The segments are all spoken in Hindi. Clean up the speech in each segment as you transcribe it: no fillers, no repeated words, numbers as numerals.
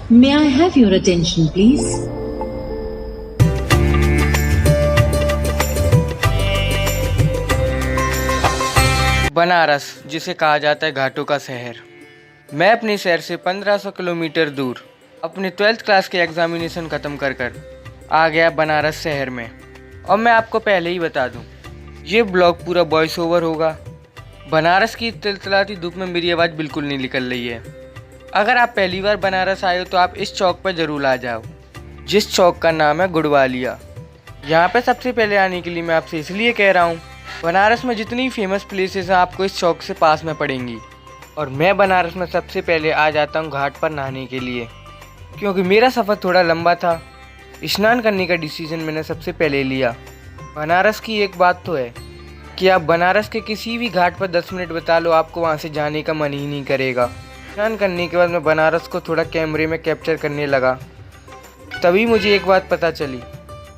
May I have your attention, please? Banaras, जिसे कहा जाता है घाटों का शहर। मैं अपने शहर से 1500 किलोमीटर दूर अपने 12th क्लास के एग्जामिनेशन ख़त्म कर आ गया बनारस शहर में। और मैं आपको पहले ही बता दूं, ये ब्लॉग पूरा वॉइस ओवर होगा। बनारस की तिलतिलाती धूप में मेरी आवाज़ बिल्कुल नहीं निकल रही है। अगर आप पहली बार बनारस आए हो तो आप इस चौक पर ज़रूर आ जाओ, जिस चौक का नाम है गुड़वालिया। यहाँ पे सबसे पहले आने के लिए मैं आपसे इसलिए कह रहा हूँ, बनारस में जितनी फेमस प्लेसेस हैं आपको इस चौक से पास में पड़ेंगी। और मैं बनारस में सबसे पहले आ जाता हूँ घाट पर नहाने के लिए, क्योंकि मेरा सफ़र थोड़ा लंबा था। स्नान करने का डिसीजन मैंने सबसे पहले लिया। बनारस की एक बात तो है कि आप बनारस के किसी भी घाट पर 10 मिनट बिता लो, आपको वहाँ से जाने का मन ही नहीं करेगा। स्नान करने के बाद मैं बनारस को थोड़ा कैमरे में कैप्चर करने लगा। तभी मुझे एक बात पता चली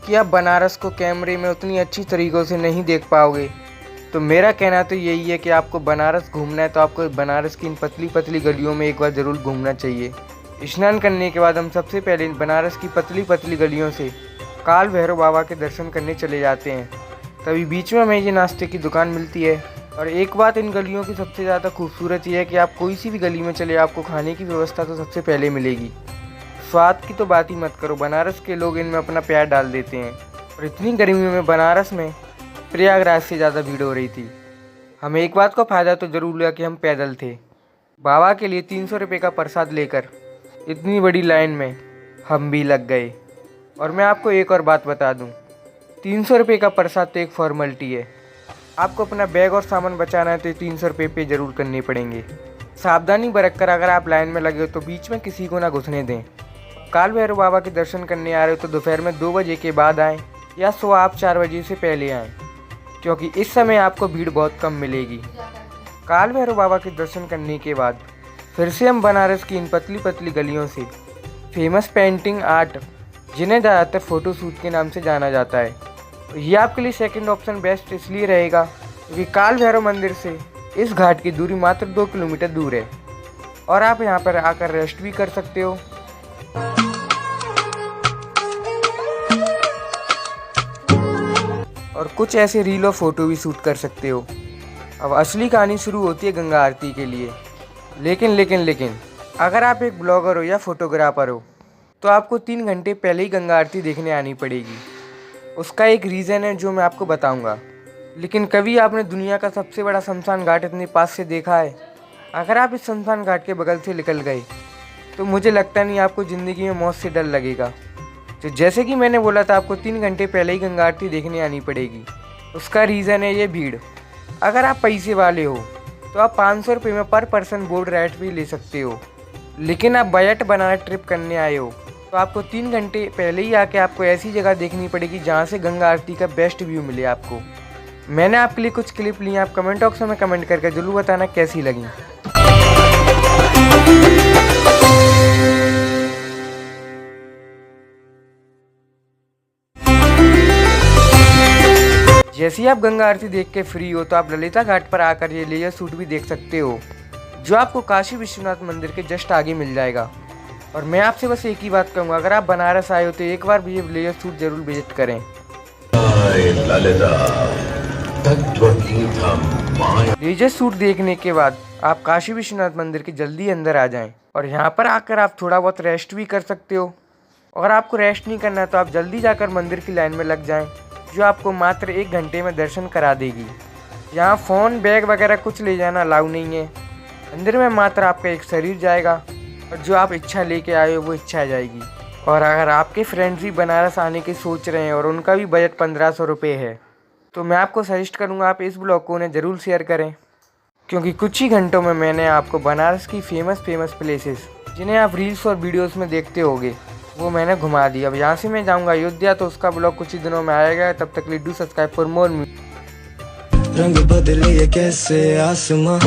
कि आप बनारस को कैमरे में उतनी अच्छी तरीक़ों से नहीं देख पाओगे। तो मेरा कहना तो यही है कि आपको बनारस घूमना है तो आपको बनारस की इन पतली पतली गलियों में एक बार ज़रूर घूमना चाहिए। स्नान करने के बाद हम सबसे पहले बनारस की पतली पतली गलियों से काल भैरव बाबा के दर्शन करने चले जाते हैं। तभी बीच में हमें ये नाश्ते की दुकान मिलती है। और एक बात इन गलियों की सबसे ज़्यादा खूबसूरत ये है कि आप कोई सी भी गली में चले, आपको खाने की व्यवस्था तो सबसे पहले मिलेगी। स्वाद की तो बात ही मत करो, बनारस के लोग इनमें अपना प्यार डाल देते हैं। और इतनी गर्मियों में बनारस में प्रयागराज से ज़्यादा भीड़ हो रही थी। हमें एक बात का फ़ायदा तो ज़रूर लगा कि हम पैदल थे। बाबा के लिए 300 रुपये का प्रसाद लेकर इतनी बड़ी लाइन में हम भी लग गए। और मैं आपको एक और बात बता दूं, 300 रुपये का प्रसाद तो एक फॉर्मेलिटी है। आपको अपना बैग और सामान बचाना है तो 300 रुपये पे ज़रूर करने पड़ेंगे। सावधानी बरत कर अगर आप लाइन में लगे हो तो बीच में किसी को ना घुसने दें। काल भैरव बाबा के दर्शन करने आ रहे हो तो दोपहर में 2 बजे के बाद आएँ या सुबह आप 4 बजे से पहले आएँ, क्योंकि इस समय आपको भीड़ बहुत कम मिलेगी। काल भैरव बाबा के दर्शन करने के बाद फिर से हम बनारस की इन पतली पतली गलियों से फेमस पेंटिंग आर्ट, जिन्हें ज़्यादातर फ़ोटो शूट के नाम से जाना जाता है, ये आपके लिए सेकंड ऑप्शन बेस्ट इसलिए रहेगा क्योंकि काल भैरव मंदिर से इस घाट की दूरी मात्र 2 किलोमीटर दूर है। और आप यहाँ पर आकर रेस्ट भी कर सकते हो। और कुछ ऐसे रील और फोटो भी शूट कर सकते हो। अब असली कहानी शुरू होती है गंगा आरती के लिए। लेकिन अगर आप एक ब्लॉगर हो या फोटोग्राफर हो तो आपको 3 घंटे पहले ही गंगा आरती देखने आनी पड़ेगी। उसका एक रीज़न है जो मैं आपको बताऊंगा। लेकिन कभी आपने दुनिया का सबसे बड़ा शमशान घाट इतने पास से देखा है? अगर आप इस शमशान घाट के बगल से निकल गए तो मुझे लगता नहीं आपको ज़िंदगी में मौत से डर लगेगा। तो जैसे कि मैंने बोला था, आपको 3 घंटे पहले ही गंगा आरती देखने आनी पड़ेगी। उसका रीज़न है ये भीड़। अगर आप पैसे वाले हो तो आप 500 रुपये में पर पर्सन बोर्ड राइड भी ले सकते हो। लेकिन आप बजट बनाना ट्रिप करने आए हो तो आपको 3 घंटे पहले ही आके आपको ऐसी जगह देखनी पड़ेगी जहाँ से गंगा आरती का बेस्ट व्यू मिले आपको। मैंने आपके लिए कुछ क्लिप ली, आप कमेंट बॉक्स में कमेंट करके जरूर बताना कैसी लगी। जैसे ही आप गंगा आरती देख के फ्री हो तो आप ललिता घाट पर आकर ये लेयर सूट भी देख सकते हो, जो आपको काशी विश्वनाथ मंदिर के जस्ट आगे मिल जाएगा। और मैं आपसे बस एक ही बात कहूँगा, अगर आप बनारस आए हो तो एक बार भी ये लेयर सूट जरूर विजिट करें। लेजर सूट देखने के बाद आप काशी विश्वनाथ मंदिर के जल्दी अंदर आ जाएं। और यहाँ पर आकर आप थोड़ा बहुत रेस्ट भी कर सकते हो। अगर आपको रेस्ट नहीं करना है तो आप जल्दी जाकर मंदिर की लाइन में लग जाएं, जो आपको मात्र 1 घंटे में दर्शन करा देगी। यहाँ फ़ोन, बैग वगैरह कुछ ले जाना अलाउ नहीं है। मंदिर में मात्र आपका एक शरीर जाएगा और जो आप इच्छा लेके आए हो वो इच्छा आ जाएगी। और अगर आपके फ्रेंड्स भी बनारस आने की सोच रहे हैं और उनका भी बजट 1500 रुपये है तो मैं आपको सजेस्ट करूँगा आप इस ब्लॉग को उन्हें ज़रूर शेयर करें, क्योंकि कुछ ही घंटों में मैंने आपको बनारस की फेमस प्लेसेस, जिन्हें आप रील्स और वीडियोस में देखते होगे, वो मैंने घुमा दी। अब यहाँ से मैं जाऊँगा अयोध्या, तो उसका ब्लॉग कुछ ही दिनों में आएगा। तब तक डू सब्सक्राइब फॉर मोर। रंग बदले कैसे आसमां